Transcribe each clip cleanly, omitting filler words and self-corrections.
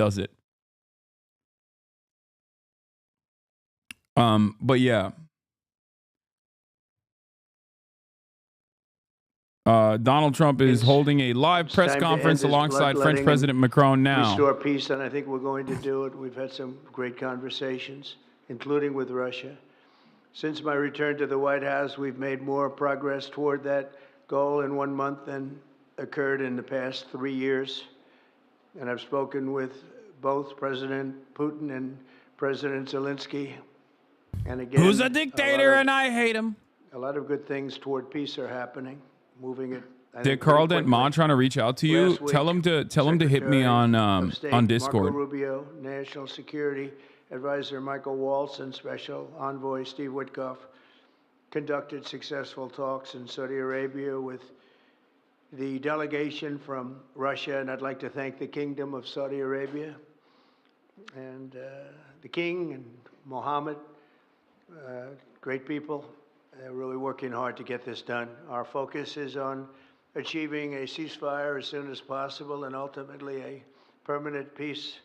does it. But yeah. Donald Trump is holding a live press conference alongside French President Macron now. Restore peace, and I think we're going to do it. We've had some great conversations, including with Russia. Since my return to the White House, we've made more progress toward that goal in 1 month than occurred in the past 3 years. And I've spoken with both President Putin and President Zelensky. And again, who's a dictator and I hate him. A lot of good things toward peace are happening, moving it. Did Carl Dentmont trying to reach out to you? Tell him to hit me on Discord. Marco Rubio, National Security Advisor Michael Waltz, and Special Envoy Steve Witkoff conducted successful talks in Saudi Arabia with the delegation from Russia, and I'd like to thank the Kingdom of Saudi Arabia and the King and Mohammed, great people. They're really working hard to get this done. Our focus is on achieving a ceasefire as soon as possible and ultimately a permanent peace.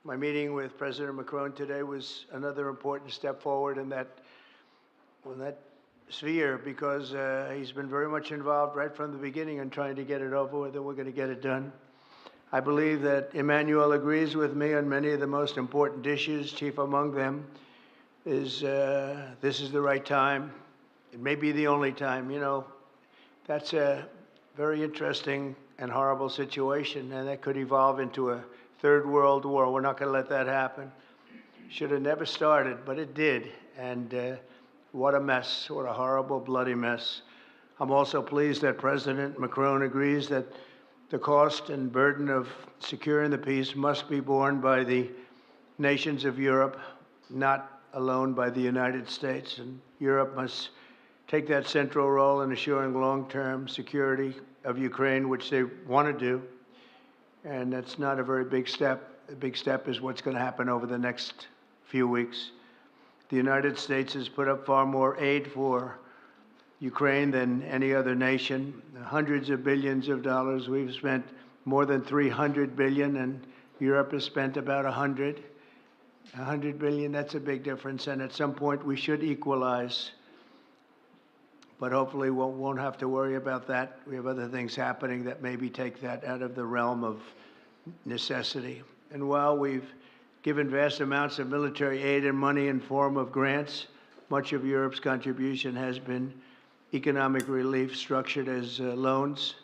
My meeting with President Macron today was another important step forward in that sphere, because he's been very much involved right from the beginning in trying to get it over with, and we're going to get it done. I believe that Emmanuel agrees with me on many of the most important issues. Chief among them is this is the right time. It may be the only time. You know, that's a very interesting and horrible situation, and that could evolve into a third world war. We're not going to let that happen. Should have never started, but it did. And what a mess, what a horrible, bloody mess. I'm also pleased that President Macron agrees that the cost and burden of securing the peace must be borne by the nations of Europe, not alone by the United States. And Europe must take that central role in assuring long-term security of Ukraine, which they want to do. And that's not a very big step. The big step is what's going to happen over the next few weeks. The United States has put up far more aid for Ukraine than any other nation. Hundreds of billions of dollars. We've spent more than 300 billion, and Europe has spent about 100. 100 billion, that's a big difference. And at some point, we should equalize. But hopefully we won't have to worry about that. We have other things happening that maybe take that out of the realm of necessity. And while we've given vast amounts of military aid and money in form of grants, much of Europe's contribution has been economic relief structured as loans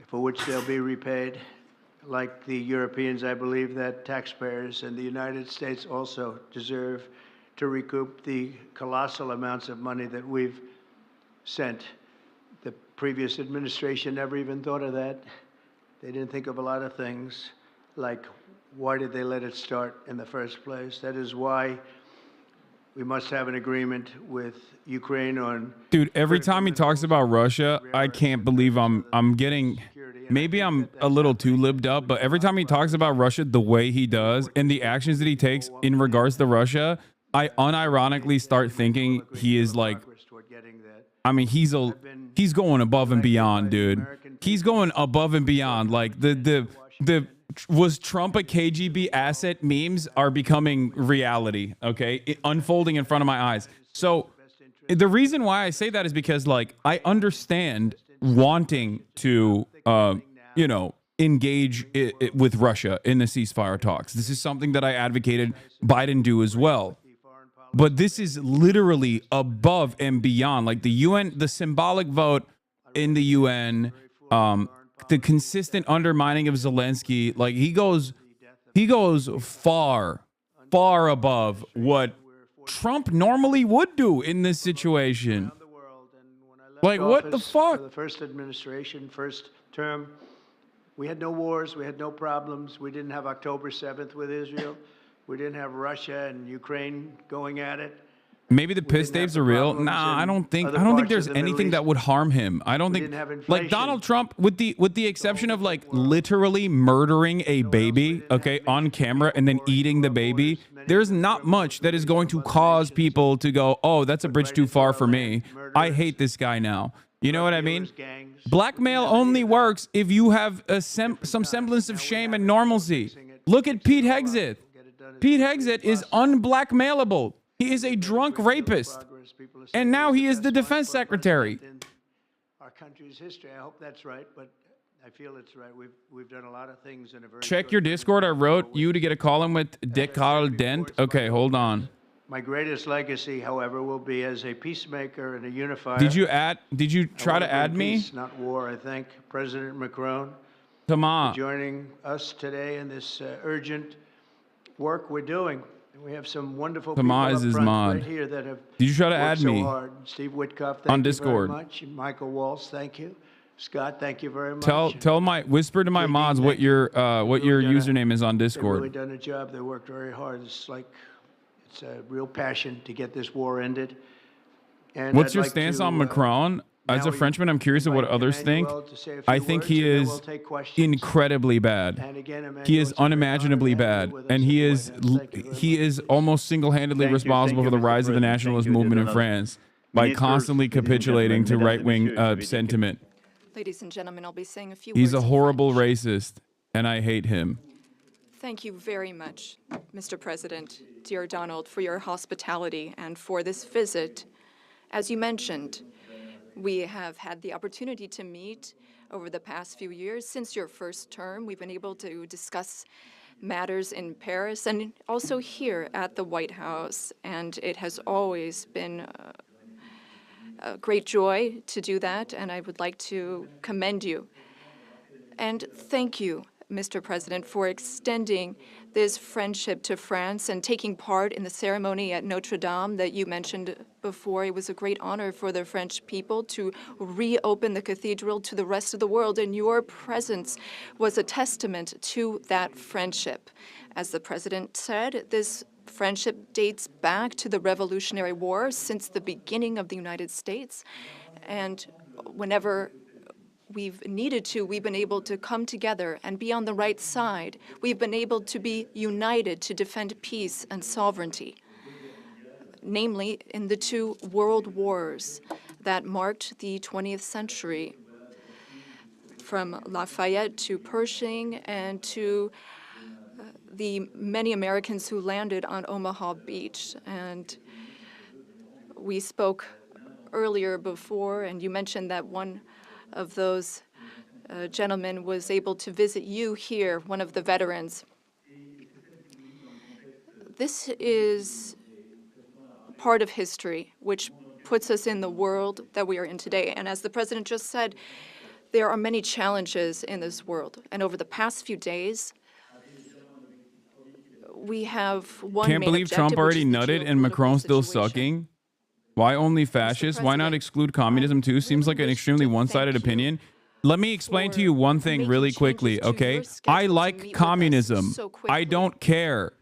for which they'll be repaid. Like the Europeans, I believe that taxpayers in the United States also deserve to recoup the colossal amounts of money that we've sent. The previous administration never even thought of that. They didn't think of a lot of things, like why did they let it start in the first place? That is why we must have an agreement with Ukraine on... Dude, every time he talks about Russia, I can't believe I'm getting... Maybe I'm a little too libbed up, but every time he talks about Russia the way he does and the actions that he takes in regards to Russia, I unironically start thinking he is like... I mean, he's going above and beyond, dude. He's going above and beyond. Like the was Trump a KGB asset memes are becoming reality, okay? Unfolding in front of my eyes. So the reason why I say that is because, like, I understand wanting to, you know, engage with Russia in the ceasefire talks. This is something that I advocated Biden do as well. But this is literally above and beyond. Like the UN, the symbolic vote in the UN, the consistent undermining of Zelensky, like he goes far above what Trump normally would do in this situation. Like, what the fuck? The first administration, first term, we had no wars, we had no problems. We didn't have October 7th with Israel. We didn't have Russia and Ukraine going at it. Maybe the piss tapes are real. Nah, I don't think there's anything that would harm him. I don't think, like Donald Trump, with the exception of like literally murdering a baby, okay, on camera and then eating the baby, there's not much that is going to cause people to go, oh, that's a bridge too far for me. I hate this guy now. You know what I mean? Blackmail only works if you have some semblance of shame and normalcy. Look at Pete Hegseth. We'll get it done as Pete quickly as Hegseth is possible. unblackmailable. He is a drunk rapist. And now he is the defense secretary. In our country's history. I hope that's right, but I feel it's right. We've done a lot of things in a very Check short your period of Discord. I time. wrote you to get a call in with Dick Carl Dent. Okay, hold on. My greatest legacy, however, will be as a peacemaker and a unifier. Did you try to add me? Peace, not war. I thank President Macron Come for on. joining us today in this urgent work we're doing. We have some wonderful people Tama up is his front mod. right here that have Did you try to worked add so me? hard. Steve Witkoff, thank On you Discord? very much. And Michael Walsh, thank you. Scott, thank you very much. Whisper to my JD, mods what thank you. your Really done username is on They've really Discord. done a job. They worked very hard. It's a real passion to get this war ended. And What's I'd your like stance to, on Macron? As now a Frenchman, I'm curious of what invite others think. Emmanuel to say a few I think words, he and then is we'll take questions. incredibly bad. And again, Emmanuel, He is it's a great honor unimaginably to have you bad, with us and at he the is White House. Thank you very he much. is almost single-handedly Thank you, responsible for Mr. the rise of the President. nationalist Thank you, movement in General. France by Ministers, constantly ladies and capitulating to gentlemen, right-wing mesdames et messieurs, sentiment. Ladies and gentlemen, I'll be saying a few He's words a in horrible French. racist, and I hate him. Thank you very much, Mr. President, dear Donald, for your hospitality and for this visit. As you mentioned, we have had the opportunity to meet over the past few years. Since your first term, we've been able to discuss matters in Paris and also here at the White House, and it has always been a great joy to do that, and I would like to commend you. And thank you, Mr. President, for extending this friendship to France and taking part in the ceremony at Notre Dame that you mentioned before. It was a great honor for the French people to reopen the cathedral to the rest of the world, and your presence was a testament to that friendship. As the President said, this friendship dates back to the Revolutionary War since the beginning of the United States, and whenever we've needed to, we've been able to come together and be on the right side. We've been able to be united to defend peace and sovereignty, namely in the two world wars that marked the 20th century, from Lafayette to Pershing and to the many Americans who landed on Omaha Beach. And we spoke earlier before, and you mentioned that one of those gentlemen was able to visit you here, one of the veterans. This is part of history which puts us in the world that we are in today. And as the President just said, there are many challenges in this world. And over the past few days, we have one Can't main believe objective, Trump which already is the nutted and geopolitical Macron's still situation. sucking. Why only fascists? Why not President, exclude communism too? Seems like an wish extremely to one-sided thank you opinion. Let me explain to for you one thing making really changes quickly, to okay? your schedule I to like meet with us communism. so I quickly. don't care.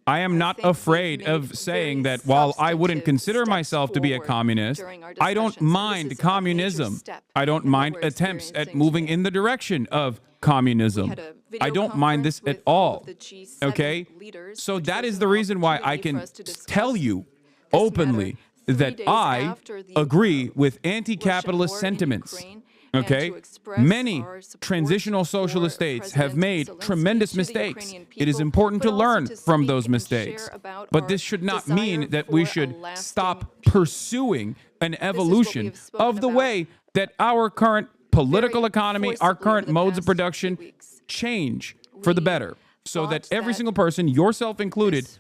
I am not think we've afraid made of saying very that while I wouldn't substantive consider steps myself to be a forward communist, during our I don't discussions, and this mind is a major communism. step I don't in what mind we're attempts at experiencing moving today. in the direction of communism. had a video I don't mind this conference at with all all. of the G7 Okay? leaders, So which that was is an the reason why I opportunity can for us to discuss tell you this openly matter 3 that days I after the, agree with Russian anti-capitalist war in sentiments. Ukraine, and Okay? to express Many our support transitional for socialist states have President made Zelensky tremendous to the mistakes. Ukrainian It is people, important but to also learn to from speak those and mistakes. share about But our this should not desire mean that we for a should lasting stop peace. pursuing an what we evolution have spoken of the about way that our current political very economy, our forcibly current over the modes of past few production weeks. change for the We better, so that thought every that single person, yourself included, this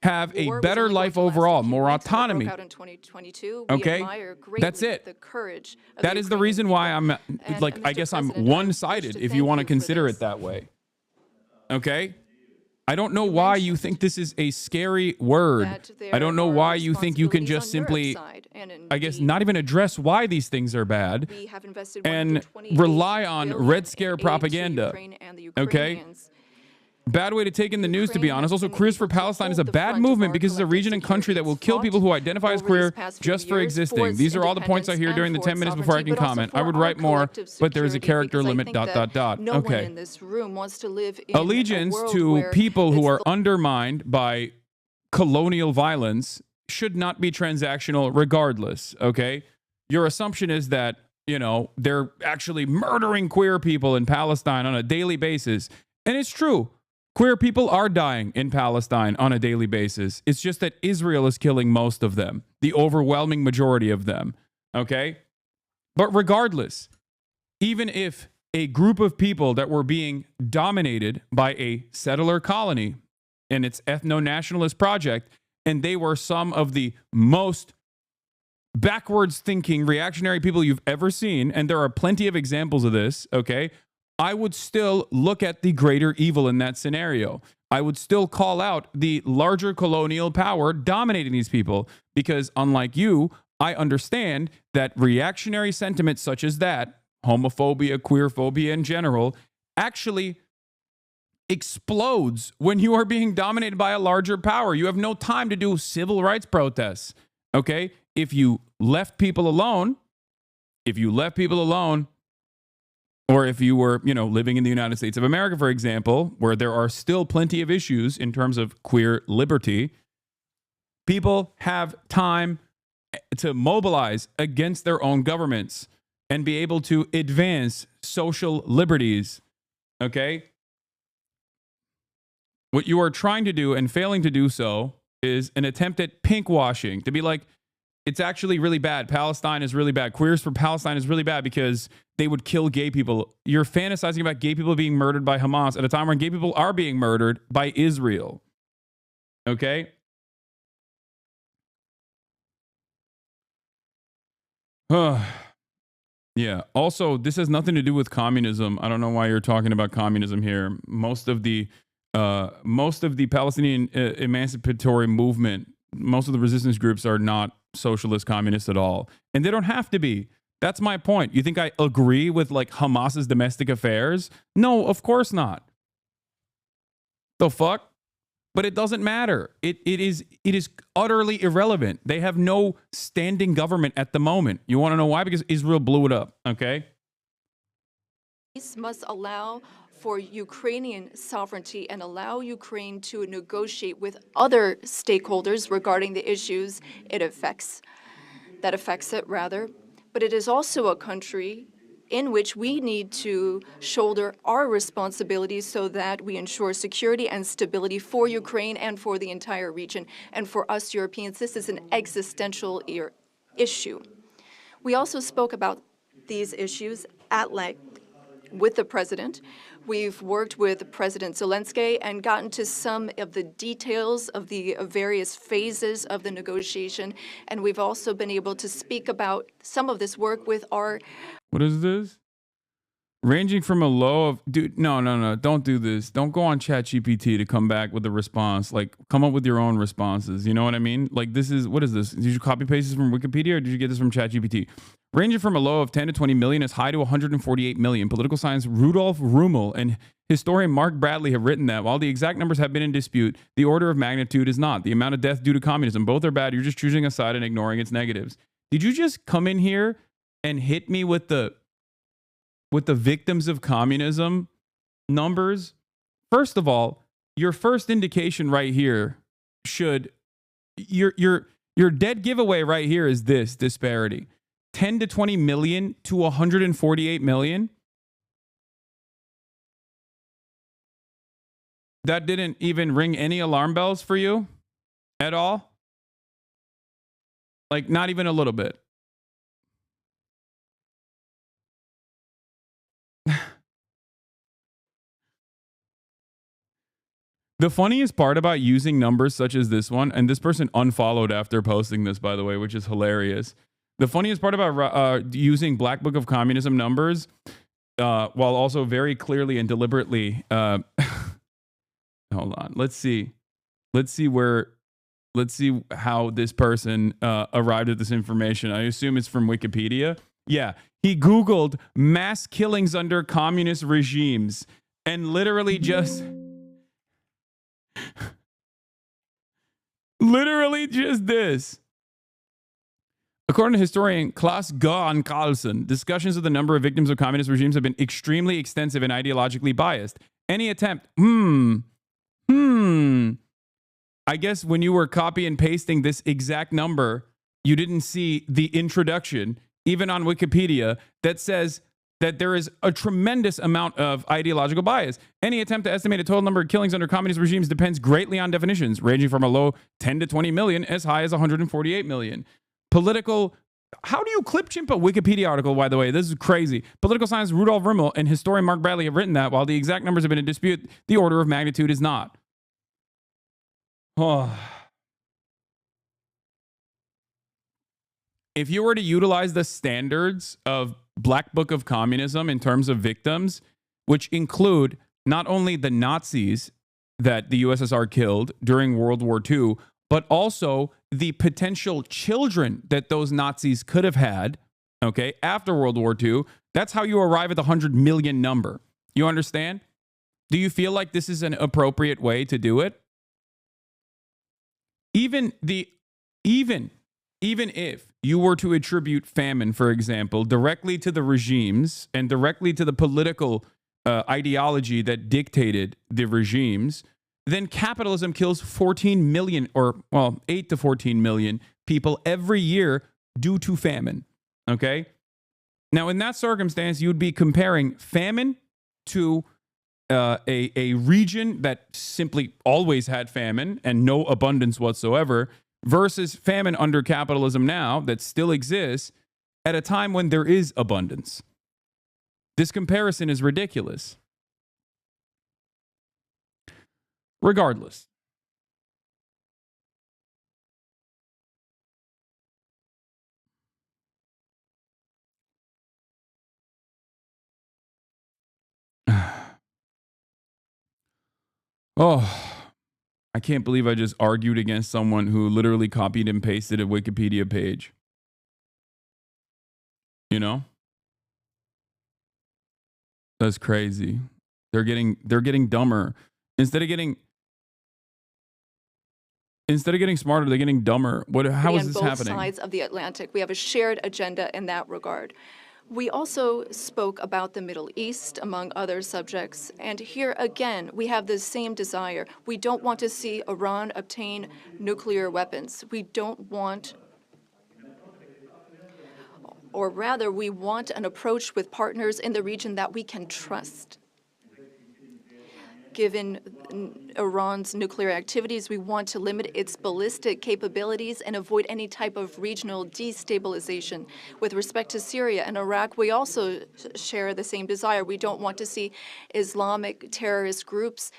have a war was better only going life to last a overall, few more weeks, but it broke autonomy. out in 2022. We Okay? admire greatly That's it. the courage of That the is the Ukrainian reason why people. I'm And, like, I Mr. guess I'm President, I wish one-sided, to if thank you want to for consider this. it that way. Okay? I don't know why you think this is a scary word. That I don't know there why are you think you can just responsibilities simply, on Europe's side, and I guess, indeed, not even address why these things are bad we have invested and 128 rely on billion Red in Scare aid to propaganda. Ukraine and the Okay? Ukrainians. Bad way to take in the news, to be Ukraine honest. has Also, been Queers for able to Palestine is a hold the bad front of movement our because it's a collective region and country that security. will It's kill people who fought identify as over these queer past few just for years existing. for its These are all the points I hear independence during the and 10 for minutes its before I can sovereignty, but comment. also I would for write our more, collective but there is a security, character because I limit, think dot, that dot, dot. no one Okay. in this room wants to live in Allegiance a world to where people who it's are undermined by colonial violence should not be transactional regardless, okay? Your assumption is that, you know, they're actually murdering queer people in Palestine on a daily basis. And it's true. Queer people are dying in Palestine on a daily basis. It's just that Israel is killing most of them, the overwhelming majority of them. Okay? But regardless, even if a group of people that were being dominated by a settler colony and its ethno-nationalist project, and they were some of the most backwards thinking reactionary people you've ever seen, and there are plenty of examples of this, okay? I would still look at the greater evil in that scenario. I would still call out the larger colonial power dominating these people because, unlike you, I understand that reactionary sentiments such as that, homophobia, queerphobia in general, actually explodes when you are being dominated by a larger power. You have no time to do civil rights protests, okay? If you left people alone, or if you were, living in the United States of America, for example, where there are still plenty of issues in terms of queer liberty, people have time to mobilize against their own governments and be able to advance social liberties, okay? What you are trying to do and failing to do so is an attempt at pink washing, to be like, it's actually really bad. Palestine is really bad. Queers for Palestine is really bad because they would kill gay people. You're fantasizing about gay people being murdered by Hamas at a time when gay people are being murdered by Israel. Okay? Yeah. Also, this has nothing to do with communism. I don't know why you're talking about communism here. Most of the Palestinian emancipatory movement, most of the resistance groups are not socialist communists at all, and they don't have to be. That's my point. You think I agree with like Hamas's domestic affairs? No, of course not. The fuck? But it doesn't matter. It is utterly irrelevant. They have no standing government at the moment. You want to know why? Because Israel blew it up. Okay. Peace must allow for Ukrainian sovereignty and allow Ukraine to negotiate with other stakeholders regarding the issues it affects. That affects it, rather. But it is also a country in which we need to shoulder our responsibilities so that we ensure security and stability for Ukraine and for the entire region. And for us Europeans, this is an existential issue. We also spoke about these issues at length with the president. We've worked with President Zelensky and gotten to some of the details of the various phases of the negotiation. And we've also been able to speak about some of this work with our... What is this? Ranging from a low of... Dude, no. Don't do this. Don't go on ChatGPT to come back with a response. Like, come up with your own responses. You know what I mean? Like, this is... What is this? Did you copy paste this from Wikipedia or did you get this from ChatGPT? Ranging from a low of 10 to 20 million as high to 148 million. Political science Rudolf Rummel and historian Mark Bradley have written that while the exact numbers have been in dispute, the order of magnitude is not. The amount of death due to communism, both are bad. You're just choosing a side and ignoring its negatives. Did you just come in here and hit me with the victims of communism numbers? First of all, your first indication right here should... Your dead giveaway right here is this disparity. 10 to 20 million to 148 million. That didn't even ring any alarm bells for you at all? Like, not even a little bit. The funniest part about using numbers such as this one, and this person unfollowed after posting this, by the way, which is hilarious. The funniest part about using Black Book of Communism numbers, while also very clearly and deliberately, hold on, let's see how this person arrived at this information. I assume it's from Wikipedia. Yeah, he Googled mass killings under communist regimes and literally just... literally just this. According to historian Klaus Gohan Carlson, discussions of the number of victims of communist regimes have been extremely extensive and ideologically biased. Any attempt, I guess when you were copy and pasting this exact number, you didn't see the introduction, even on Wikipedia, that says that there is a tremendous amount of ideological bias. Any attempt to estimate a total number of killings under communist regimes depends greatly on definitions, ranging from a low 10 to 20 million as high as 148 million. Political. How do you clip chimp a Wikipedia article, by the way? This is crazy. Political scientist Rudolf Rimmel and historian Mark Bradley have written that while the exact numbers have been in dispute, the order of magnitude is not. Oh. If you were to utilize the standards of Black Book of Communism in terms of victims, which include not only the Nazis that the USSR killed during World War II, but also the potential children that those Nazis could have had, okay, after World War II, that's how you arrive at the 100 million number. You understand? Do you feel like this is an appropriate way to do it? Even if you were to attribute famine, for example, directly to the regimes and directly to the political ideology that dictated the regimes, then capitalism kills 14 million, or, well, 8 to 14 million people every year due to famine. Okay? Now, in that circumstance, you would be comparing famine to a region that simply always had famine and no abundance whatsoever, versus famine under capitalism now that still exists at a time when there is abundance. This comparison is ridiculous. Regardless. Oh, I can't believe I just argued against someone who literally copied and pasted a Wikipedia page. You know? That's crazy. They're getting dumber. Instead of getting smarter, they're getting dumber. How is this happening? On both sides of the Atlantic, we have a shared agenda in that regard. We also spoke about the Middle East, among other subjects, and here again, we have the same desire. We don't want to see Iran obtain nuclear weapons. We don't want, or rather, we want an approach with partners in the region that we can trust. Given Iran's nuclear activities, we want to limit its ballistic capabilities and avoid any type of regional destabilization. With respect to Syria and Iraq, we also share the same desire. We don't want to see Islamic terrorist groups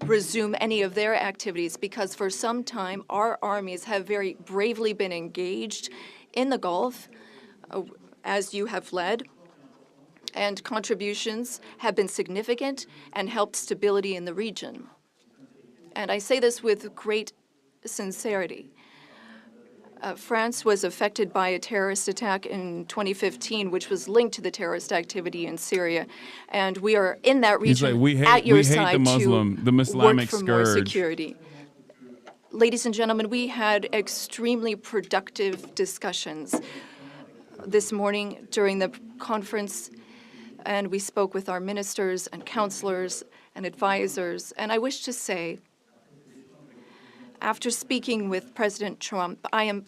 resume any of their activities, because for some time our armies have very bravely been engaged in the Gulf, as you have led, and contributions have been significant and helped stability in the region. And I say this with great sincerity. France was affected by a terrorist attack in 2015, which was linked to the terrorist activity in Syria. And we are in that region at your side the Muslim, the Islamic work for more scourge. security. Ladies and gentlemen, we had extremely productive discussions this morning during the conference, and we spoke with our ministers and counselors and advisors. And I wish to say, after speaking with President Trump, I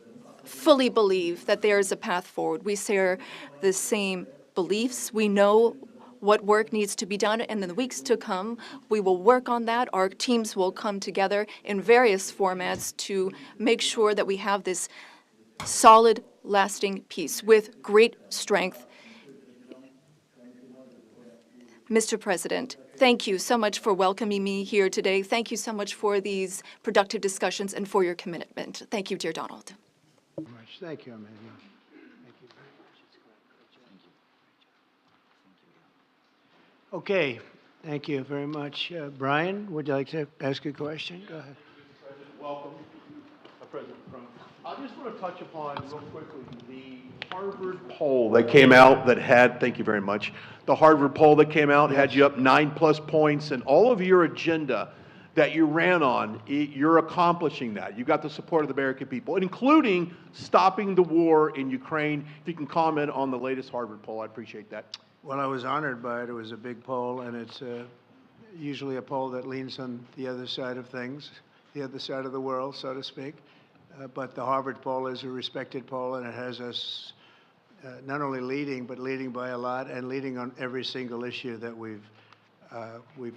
fully believe that there is a path forward. We share the same beliefs. We know what work needs to be done, and in the weeks to come, we will work on that. Our teams will come together in various formats to make sure that we have this solid, lasting peace with great strength. Mr. President, thank you so much for welcoming me here today. Thank you so much for these productive discussions and for your commitment. Thank you, dear Donald. Thank you, Emmanuel. Thank you very much. Okay, thank you very much. Brian, would you like to ask a question? Go ahead. Welcome, President Trump. I just want to touch upon real quickly the Harvard poll that came out that had, thank you very much, the Harvard poll that came out had you up 9+ points, and all of your agenda that you ran on, you're accomplishing that. You got the support of the American people, including stopping the war in Ukraine. If you can comment on the latest Harvard poll, I'd appreciate that. Well, I was honored by it. It was a big poll, and it's usually a poll that leans on the other side of things, the other side of the world, so to speak. But the Harvard poll is a respected poll, and it has us not only leading, but leading by a lot and leading on every single issue that we've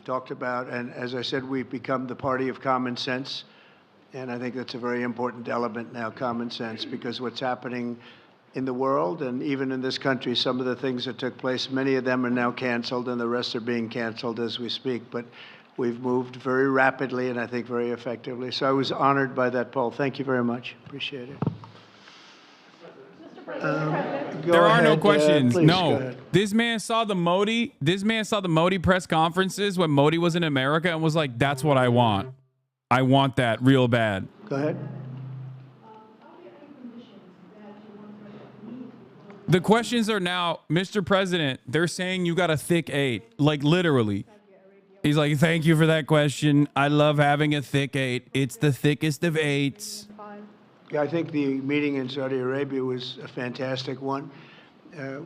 talked about. And as I said, we've become the party of common sense. And I think that's a very important element now, common sense, because what's happening in the world and even in this country, some of the things that took place, many of them are now canceled and the rest are being canceled as we speak. But we've moved very rapidly and I think very effectively. So I was honored by that poll. Thank you very much. Appreciate it. There are no ahead, questions. please, go No. ahead. This man saw the Modi press conferences when Modi was in America and was like, that's what I want. I want that real bad. Go ahead. The questions are now, Mr. President, they're saying you got a thick 8, like literally. He's like, thank you for that question. I love having a thick 8. It's the thickest of 8s. Yeah, I think the meeting in Saudi Arabia was a fantastic one.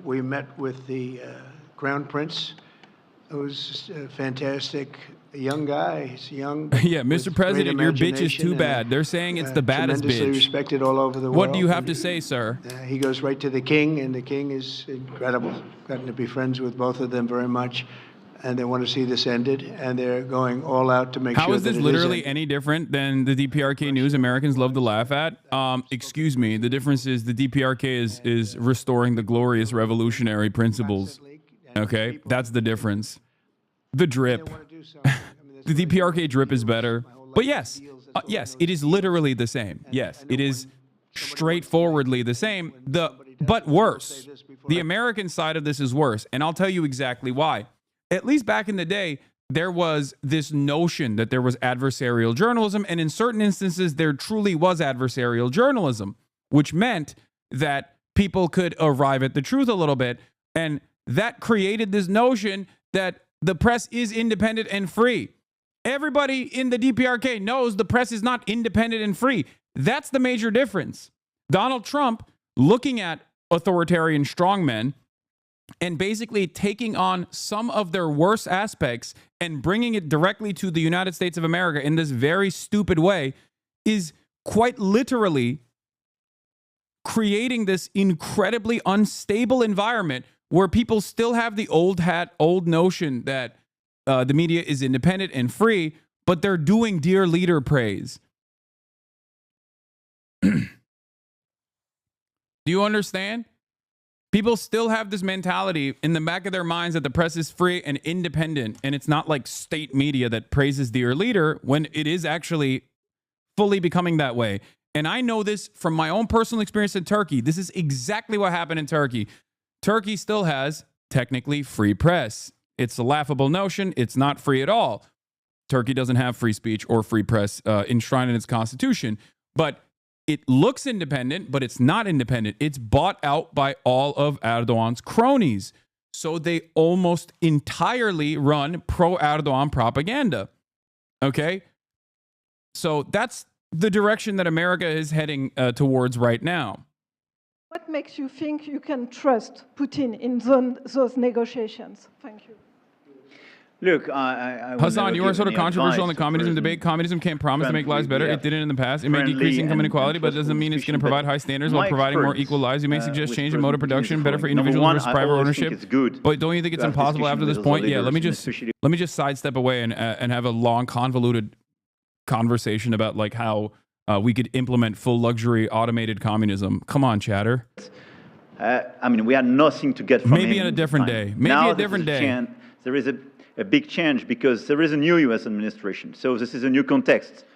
We met with the Crown Prince, who's a fantastic young guy. He's young. Yeah, with Mr. great President, your bitch is imagination too and, bad. They're saying it's the baddest tremendously bitch. respected all over the world. What do you have And to say, sir? he goes right to the king, and the king is incredible. Gotten to be friends with both of them very much, and they want to see this ended, and they're going all out to make How sure is that this it literally ended. any different than the DPRK news Americans love to laugh at? Excuse me. The difference is the DPRK is restoring the glorious revolutionary principles. Okay, that's the difference. The drip. The DPRK drip is better. But yes, yes, it is literally the same. Yes, it is straightforwardly the same. But worse. The American side of this is worse, and I'll tell you exactly why. At least back in the day, there was this notion that there was adversarial journalism, and in certain instances, there truly was adversarial journalism, which meant that people could arrive at the truth a little bit, and that created this notion that the press is independent and free. Everybody in the DPRK knows the press is not independent and free. That's the major difference. Donald Trump, looking at authoritarian strongmen and basically taking on some of their worst aspects and bringing it directly to the United States of America in this very stupid way, is quite literally creating this incredibly unstable environment where people still have the old notion that the media is independent and free, but they're doing dear leader praise. Do you understand? People still have this mentality in the back of their minds that the press is free and independent, and it's not like state media that praises dear leader when it is actually fully becoming that way. And I know this from my own personal experience in Turkey. This is exactly what happened in Turkey. Turkey still has technically free press. It's a laughable notion. It's not free at all. Turkey doesn't have free speech or free press enshrined in its constitution, but it looks independent, but it's not independent. It's bought out by all of Erdogan's cronies. So they almost entirely run pro-Erdogan propaganda. Okay? So that's the direction that America is heading towards right now. What makes you think you can trust Putin in those negotiations? Thank you. Look, I Hassan, you are sort of controversial in the communism debate. Communism can't promise to make lives better. It didn't in the past. It may decrease income inequality, but it doesn't mean it's going to provide high standards while providing more equal lives. You may suggest change in mode of production, better for individuals versus private ownership. But don't you think it's impossible after this point? Yeah, let me just sidestep away and have a long, convoluted conversation about like how we could implement full luxury automated communism. Come on, chatter. I mean, we had nothing to get from Maybe him on a different day. Maybe now a different day. There is a big change because there is a new U.S. administration. So this is a new context.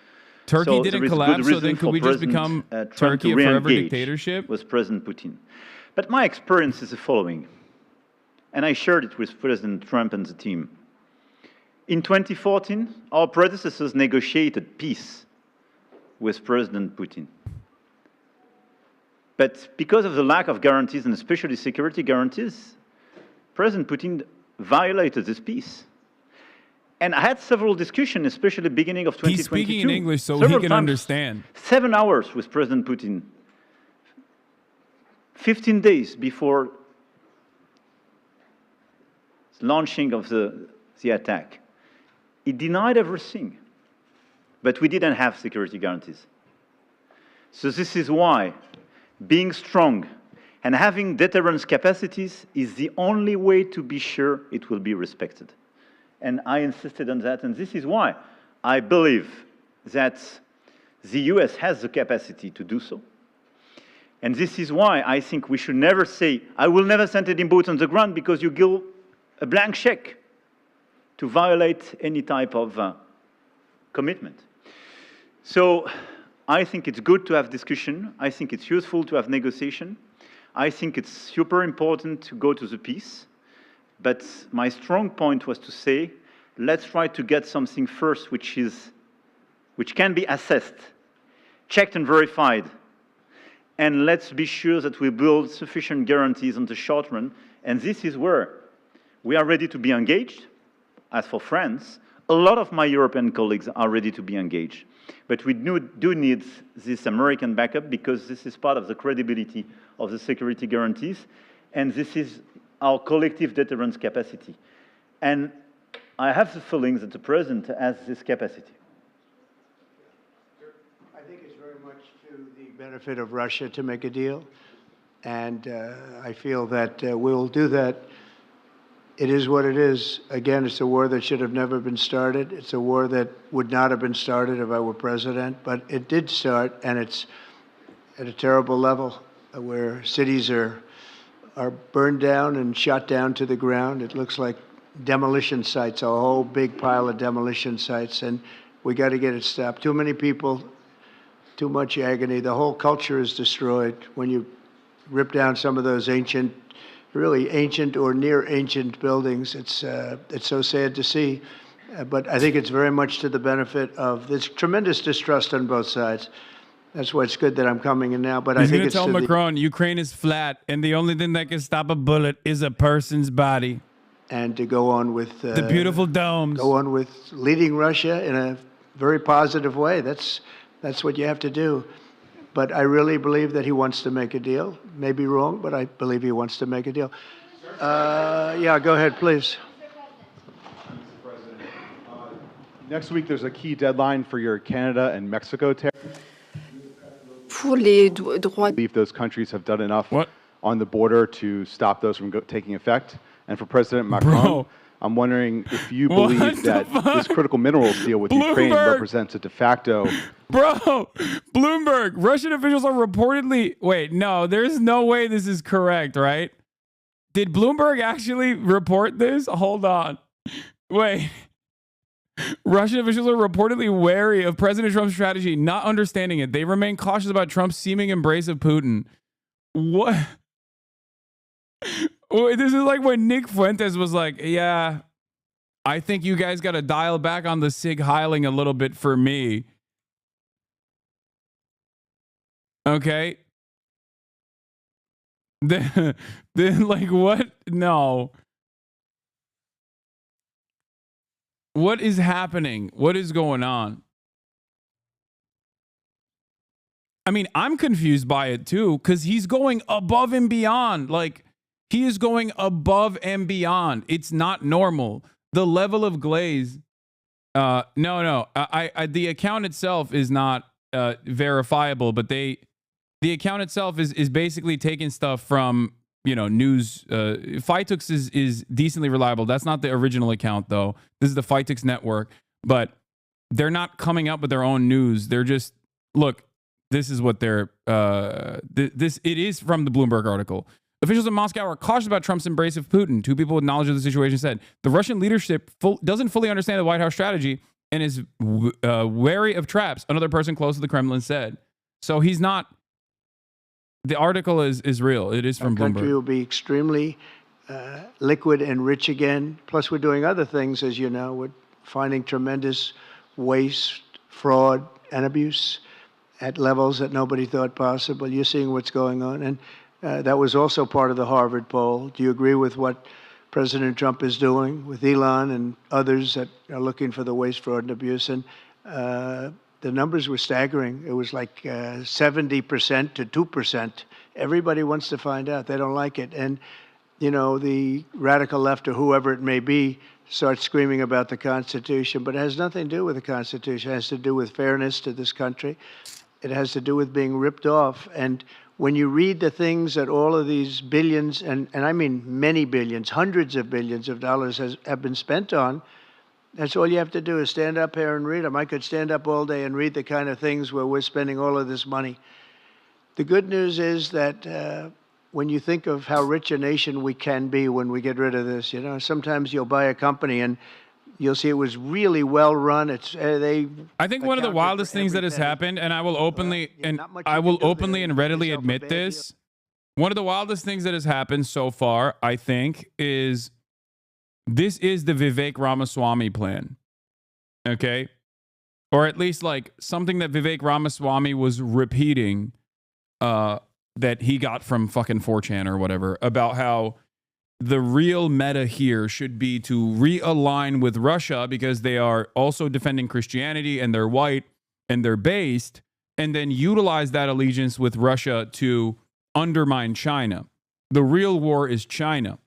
Turkey So didn't there is good collapse, so reason then could for we just President, become Trump Turkey to a forever re-engage dictatorship? with President Putin. But my experience is the following, and I shared it with President Trump and the team. In 2014, our predecessors negotiated peace with President Putin. But because of the lack of guarantees, and especially security guarantees, President Putin violated this peace. And I had several discussions, especially beginning of 2022. He's speaking in English so he several can times, understand. 7 hours with President Putin. 15 days before the launching of the attack. He denied everything. But we didn't have security guarantees. So this is why being strong, And having deterrence capacities is the only way to be sure it will be respected. And I insisted on that, and this is why I believe that the US has the capacity to do so. And this is why I think we should never say, I will never send any boots on the ground, because you give a blank check to violate any type of commitment. So I think it's good to have discussion. I think it's useful to have negotiation. I think it's super important to go to the peace. But my strong point was to say, let's try to get something first which can be assessed, checked and verified. And let's be sure that we build sufficient guarantees on the short run. And this is where we are ready to be engaged. As for France, a lot of my European colleagues are ready to be engaged. But we do need this American backup, because this is part of the credibility of the security guarantees. And this is our collective deterrence capacity. And I have the feeling that the President has this capacity. I think it's very much to the benefit of Russia to make a deal. And I feel that we'll do that. It is what it is. Again, it's a war that should have never been started. It's a war that would not have been started if I were president. But it did start, and it's at a terrible level where cities are burned down and shot down to the ground. It looks like demolition sites, a whole big pile of demolition sites, and we got to get it stopped. Too many people, too much agony. The whole culture is destroyed when you rip down some of those ancient, really ancient or near ancient buildings. It's so sad to see, but I think it's very much to the benefit of this tremendous distrust on both sides. That's why it's good that I'm coming in now. But I think it's tell Macron Ukraine is flat, and the only thing that can stop a bullet is a person's body. And to go on with the beautiful domes. Go on with leading Russia in a very positive way. That's what you have to do. But I really believe that he wants to make a deal. Maybe wrong, but I believe he wants to make a deal. Yeah, go ahead, please. Mr. President, next week there's a key deadline for your Canada and Mexico tariffs. Pour les droits. Believe those countries have done enough on the border to stop those from taking effect. And for President Macron, I'm wondering if you believe that this critical minerals deal with Ukraine represents a de facto. Bloomberg, Russian officials are reportedly. Wait, no, there's no way this is correct, right? Did Bloomberg actually report this? Hold on. Wait. Russian officials are reportedly wary of President Trump's strategy, not understanding it. They remain cautious about Trump's seeming embrace of Putin. What? This is like when Nick Fuentes was like, yeah, I think you guys got to dial back on the Sig Heiling a little bit for me. Okay. Then like, what? No. What is happening? What is going on? I mean, I'm confused by it too, because he's going above and beyond. Like, he is going above and beyond. It's not normal. The level of glaze. No. The account itself is not verifiable, but the account itself is basically taking stuff from, news. Phytux is decently reliable. That's not the original account, though. This is the Phytux network, but they're not coming up with their own news. They're just, look, this is what they're, it is from the Bloomberg article. Officials in Moscow are cautious about Trump's embrace of Putin. Two people with knowledge of the situation said the Russian leadership doesn't fully understand the White House strategy and is wary of traps, another person close to the Kremlin said. So he's not. The article is real. It is from Bloomberg. Our country will be extremely liquid and rich again. Plus, we're doing other things, as you know. We're finding tremendous waste, fraud, and abuse at levels that nobody thought possible. You're seeing what's going on. And that was also part of the Harvard poll. Do you agree with what President Trump is doing with Elon and others that are looking for the waste, fraud, and abuse? And the numbers were staggering. It was like 70% to 2%. Everybody wants to find out. They don't like it. And, the radical left or whoever it may be starts screaming about the Constitution. But it has nothing to do with the Constitution. It has to do with fairness to this country. It has to do with being ripped off. And when you read the things that all of these billions, and I mean many billions, hundreds of billions of dollars have been spent on, that's all you have to do is stand up here and read them. I could stand up all day and read the kind of things where we're spending all of this money. The good news is that when you think of how rich a nation we can be when we get rid of this, you know, sometimes you'll buy a company and you'll see it was really well run. I think one of the wildest things that has happened, and I will openly and readily admit this. One of the wildest things that has happened so far, I think, is this is the Vivek Ramaswamy plan. Okay? Or at least like something that Vivek Ramaswamy was repeating that he got from fucking 4chan or whatever, about how the real meta here should be to realign with Russia because they are also defending Christianity and they're white and they're based, and then utilize that allegiance with Russia to undermine China. The real war is China.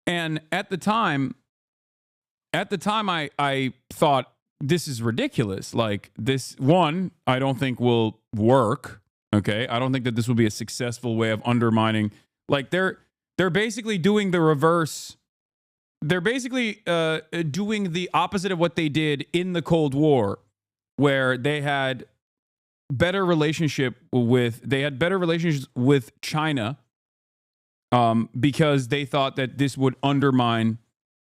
And at the time I thought, this is ridiculous. Like, this, one, I don't think will work. Okay? I don't think that this will be a successful way of undermining. Like, they're basically doing the reverse. They're basically doing the opposite of what they did in the Cold War, where they had better relationships with China because they thought that this would undermine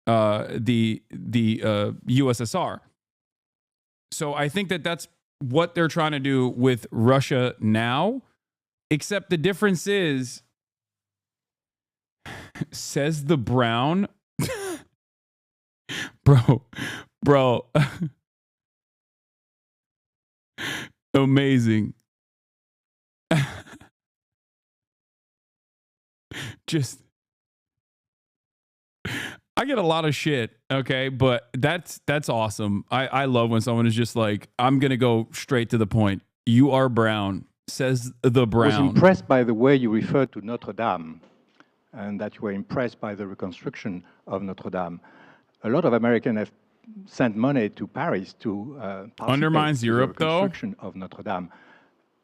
the USSR. So I think that that's what they're trying to do with Russia now, except the difference is, says the Brown, bro, amazing. Just, I get a lot of shit, okay, but that's awesome. I love when someone is just like, I'm gonna go straight to the point. You are brown, says the Brown. I was impressed by the way you referred to Notre Dame, and that you were impressed by the reconstruction of Notre Dame. A lot of Americans have sent money to Paris to undermines Europe, the reconstruction of Notre Dame.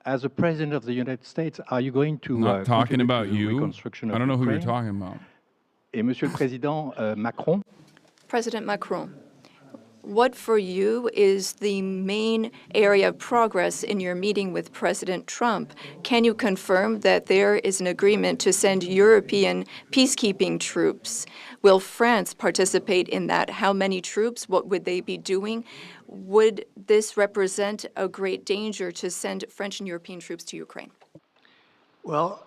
As a president of the United States, are you going to not talking about you? Reconstruction of I don't know Ukraine? who you're talking about. Et Monsieur le Président Macron? President Macron, what for you is the main area of progress in your meeting with President Trump? Can you confirm that there is an agreement to send European peacekeeping troops? Will France participate in that? How many troops? What would they be doing? Would this represent a great danger to send French and European troops to Ukraine? Well,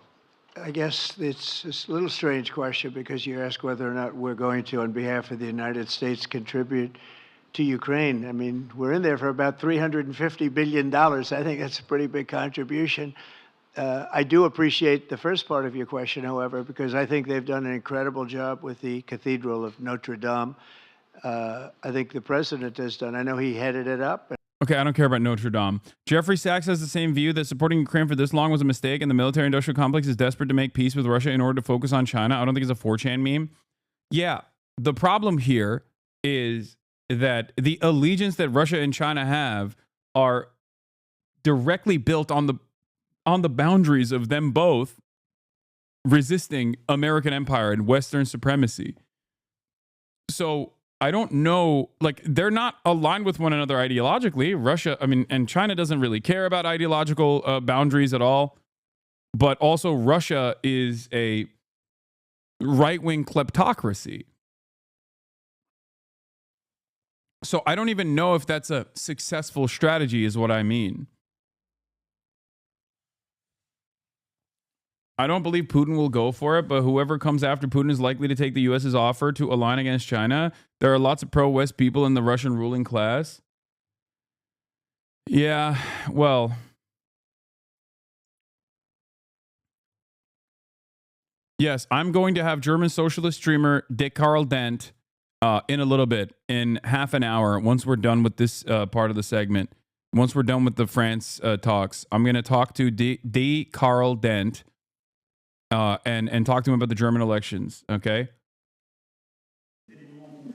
I guess it's a little strange question because you ask whether or not we're going to, on behalf of the United States, contribute to Ukraine. I mean, we're in there for about $350 billion. I think that's a pretty big contribution. I do appreciate the first part of your question, however, because I think they've done an incredible job with the Cathedral of Notre Dame. I think the president has done. I know he headed it up. Okay, I don't care about Notre Dame. Jeffrey Sachs has the same view that supporting Ukraine for this long was a mistake, and the military-industrial complex is desperate to make peace with Russia in order to focus on China. I don't think it's a 4chan meme. Yeah, the problem here is that the allegiance that Russia and China have are directly built on the boundaries of them both resisting American empire and Western supremacy. So I don't know, like, they're not aligned with one another ideologically. Russia, I mean, and China doesn't really care about ideological boundaries at all. But also Russia is a right-wing kleptocracy. So I don't even know if that's a successful strategy is what I mean. I don't believe Putin will go for it, but whoever comes after Putin is likely to take the U.S.'s offer to align against China. There are lots of pro-West people in the Russian ruling class. Yeah, well, yes, I'm going to have German socialist streamer Dick Carl Dent in a little bit, in half an hour, once we're done with this part of the segment. Once we're done with the France talks, I'm going to talk to D. Carl Dent and talk to him about the German elections, okay?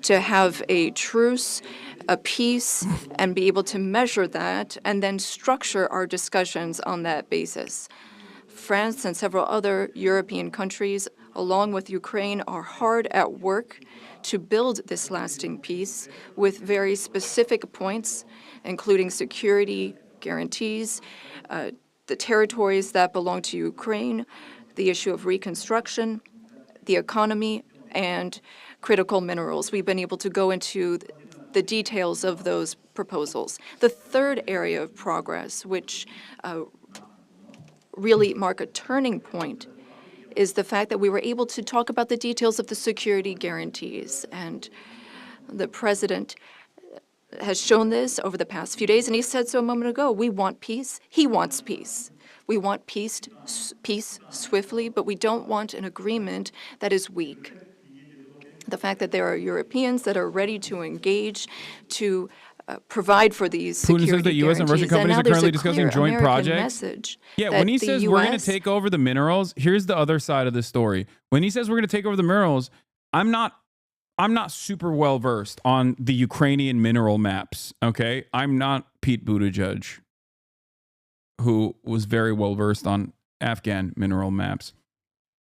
To have a truce, a peace, and be able to measure that, and then structure our discussions on that basis. France and several other European countries, along with Ukraine, are hard at work to build this lasting peace with very specific points, including security guarantees, the territories that belong to Ukraine, the issue of reconstruction, the economy, and critical minerals. We've been able to go into the details of those proposals. The third area of progress, which really mark a turning point, is the fact that we were able to talk about the details of the security guarantees. And the president has shown this over the past few days, and he said so a moment ago. We want peace. He wants peace. We want peace swiftly, but we don't want an agreement that is weak. The fact that there are Europeans that are ready to engage to provide for these security Putin says that U.S. and Russian companies are currently discussing joint projects. Yeah, when he says we're going to take over the minerals, here's the other side of the story. When he says we're going to take over the minerals, I'm not super well versed on the Ukrainian mineral maps, okay? I'm not Pete Buttigieg, who was very well versed on Afghan mineral maps,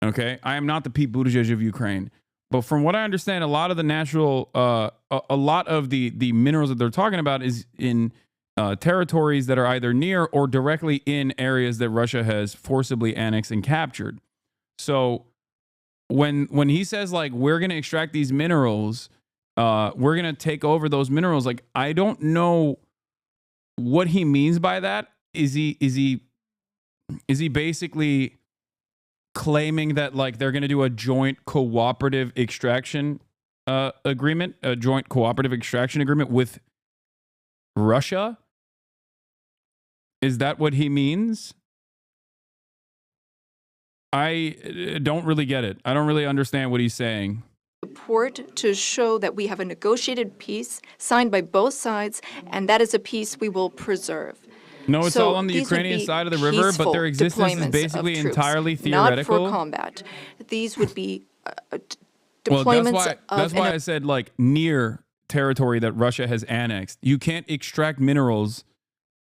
okay? I am not the Pete Buttigieg of Ukraine. But from what I understand, a lot of the natural, a lot of the minerals that they're talking about is in territories that are either near or directly in areas that Russia has forcibly annexed and captured. So when he says like we're going to extract these minerals, we're going to take over those minerals, like I don't know what he means by that. Is he basically claiming that like they're going to do a joint cooperative extraction agreement, a joint cooperative extraction agreement with Russia? Is that what he means? I don't really get it. I don't really understand what he's saying. Report to show that we have a negotiated peace signed by both sides, and that is a peace we will preserve. No, it's all on the Ukrainian side of the river, but their existence is basically entirely theoretical. Not for combat. These would be deployments well, that's why I said like near territory that Russia has annexed. You can't extract minerals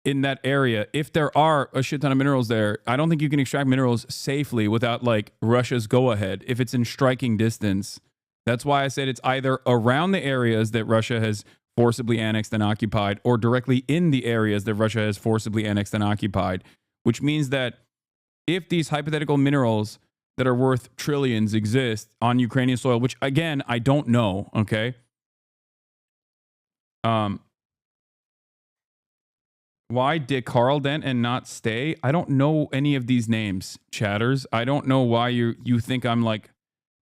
in that area. If there are a shit ton of minerals there, I don't think you can extract minerals safely without like Russia's go-ahead if it's in striking distance. That's why I said it's either around the areas that Russia has forcibly annexed and occupied, or directly in the areas that Russia has forcibly annexed and occupied, which means that if these hypothetical minerals that are worth trillions exist on Ukrainian soil, which again, I don't know, okay? Why Dick Carlden and not Stay? I don't know any of these names, chatters. I don't know why you think I'm like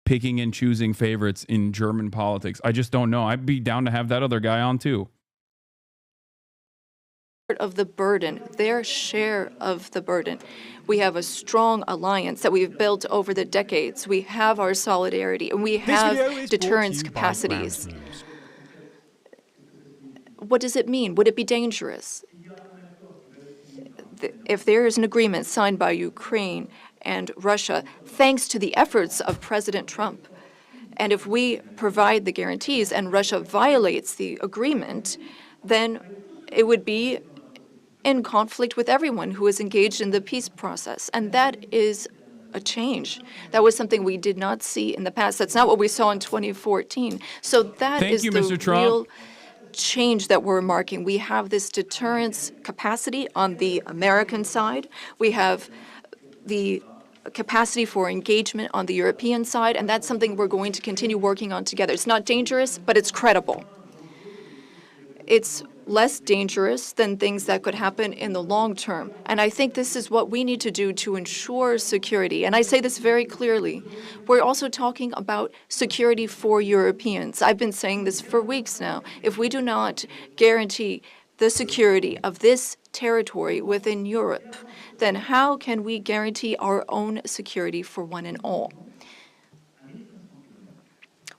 picking and choosing favorites in German politics. I just don't know. I'd be down to have that other guy on too. Of the burden, their share of the burden. We have a strong alliance that we've built over the decades. We have our solidarity, and we have deterrence capacities. What does it mean? Would it be dangerous? If there is an agreement signed by Ukraine and Russia, thanks to the efforts of President Trump, and if we provide the guarantees and Russia violates the agreement, then it would be in conflict with everyone who is engaged in the peace process. And that is a change. That was something we did not see in the past. That's not what we saw in 2014. So that is the real change that we're marking. We have this deterrence capacity on the American side. We have the capacity for engagement on the European side, and that's something we're going to continue working on together. It's not dangerous, but it's credible. It's less dangerous than things that could happen in the long term. And I think this is what we need to do to ensure security. And I say this very clearly. We're also talking about security for Europeans. I've been saying this for weeks now. If we do not guarantee the security of this territory within Europe, then how can we guarantee our own security for one and all?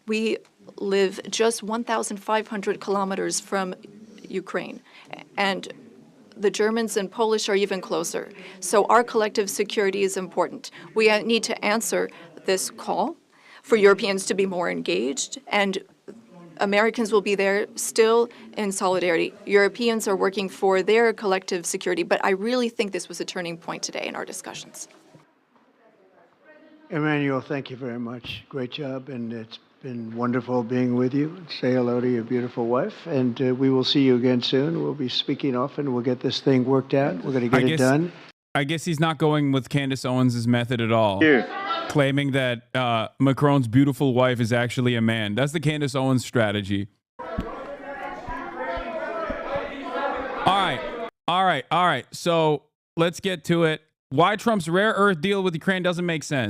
We live just 1,500 kilometers from Ukraine, and the Germans and Polish are even closer. So our collective security is important. We need to answer this call for Europeans to be more engaged, and Americans will be there still in solidarity. Europeans are working for their collective security, but I really think this was a turning point today in our discussions. Emmanuel, thank you very much. Great job, and it's been wonderful being with you. Say hello to your beautiful wife, and we will see you again soon. We'll be speaking often. We'll get this thing worked out. We're going to get it done. I guess he's not going with Candace Owens' method at all. Yeah. Claiming that Macron's beautiful wife is actually a man. That's the Candace Owens strategy. All right. So let's get to it. Why Trump's rare earth deal with Ukraine doesn't make sense.